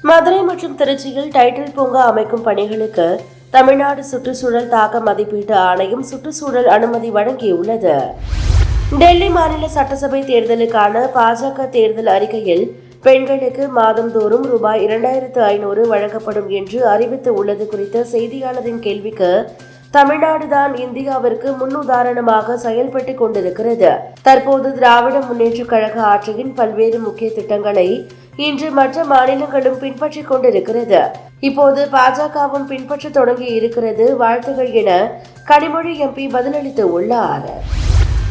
மதுரை மற்றும் திருச்சியில் டைட்டில் பூங்கா அமைக்கும் பணிகளுக்கு தமிழ்நாடு சுற்றுச்சூழல் தாக்க மதிப்பீட்டு ஆணையம் சுற்றுச்சூழல் அனுமதி வழங்கியுள்ளது. டெல்லி மாநில சட்டசபை தேர்தலுக்கான பாஜக தேர்தல் அறிக்கையில் பெண்களுக்கு மாதந்தோறும் ரூபாய் 2500 வழங்கப்படும் என்று அறிவித்து உள்ளது குறித்த செய்தியாளரின் கேள்விக்கு தமிழ்நாடுதான் இந்தியாவிற்கு முன்னுதாரணமாக செயல்பட்டுக் கொண்டிருக்கிறது. தற்போது திராவிட முன்னேற்றக் கழக ஆட்சியின் பல்வேறு முக்கிய திட்டங்களை இன்று மற்ற மாநிலங்களும் பின்பற்றிக் கொண்டிருக்கிறது. இப்போது பாஜகவும் பின்பற்ற தொடங்கி இருக்கிறது. வாழ்த்துகள் என கனிமொழி எம்பி பதிலளித்து உள்ளார்.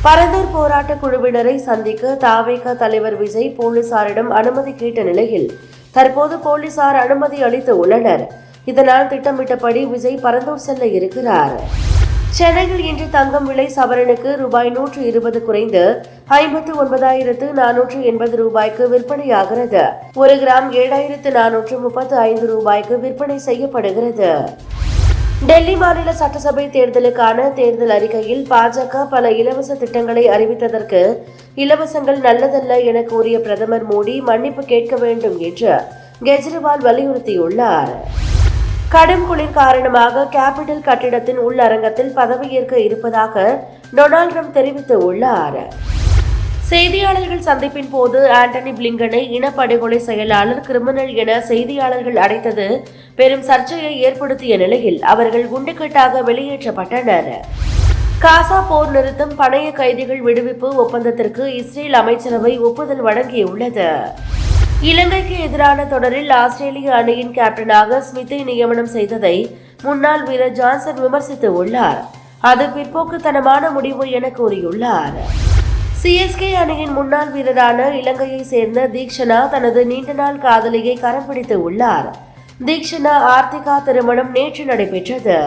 பரந்தூர் போராட்ட குழுவினரை சந்திக்க தாவேக தலைவர் விஜய் போலீசாரிடம் அனுமதி கேட்ட நிலையில் தற்போது போலீசார் அனுமதி அளித்து உள்ளனர். இதனால் திட்டமிட்டபடி விஜய் பரந்தூர் செல்ல இருக்கிறார். சென்னையில் இன்று தங்கம் விலை சவரனுக்கு ரூபாய் 120 குறைந்து 59,480 ரூபாய்க்கு விற்பனையாகிறது. 1 கிராம் 7,435 ரூபாய்க்கு விற்பனை செய்யப்படுகிறது. டெல்லி மாநில சட்டசபை தேர்தலுக்கான தேர்தல் அறிக்கையில் பாஜக பல இலவச திட்டங்களை அறிவித்ததற்கு இலவசங்கள் நல்லதல்ல என கூறிய பிரதமர் மோடி மன்னிப்பு கேட்க வேண்டும் என்று கெஜ்ரிவால் வலியுறுத்தியுள்ளார். கடும் குளிர் காரணமாக கேபிட்டல் கட்டிடத்தின் உள்ளரங்கத்தில் பதவியேற்க இருப்பதாக டொனால்ட் ட்ரம்ப் தெரிவித்துள்ளார். செய்தியாளர்கள் சந்திப்பின் போது ஆண்டனி பிளிங்கனை இனப்படுகொலை செயலாளர் கிரிமினல் என செய்தியாளர்கள் அழைத்தது பெரும் சர்ச்சையை ஏற்படுத்திய நிலையில் அவர்கள் குண்டுக்கட்டாக வெளியேற்றப்பட்டனர். காசா போர் நிறுத்தம் பணைய கைதிகள் விடுவிப்பு ஒப்பந்தத்திற்கு இஸ்ரேல் அமைச்சரவை ஒப்புதல் வழங்கியுள்ளது. இலங்கைக்கு எதிரான தொடரில் ஆஸ்திரேலிய அணியின் கேப்டனாக ஸ்மித்தை நியமனம் செய்ததை முன்னாள் வீரர் ஜான்சன் விமர்சித்து உள்ளார். அது பிற்போக்குத்தனமான முடிவு என கூறியுள்ளார். சிஎஸ்கே அணியின் முன்னாள் வீரரான இலங்கையை சேர்ந்த தீக்ஷனா தனது நீண்ட நாள் காதலியை கரம் பிடித்து உள்ளார். தீக்ஷனா ஆர்த்திகா திருமணம் நேற்று நடைபெற்றது.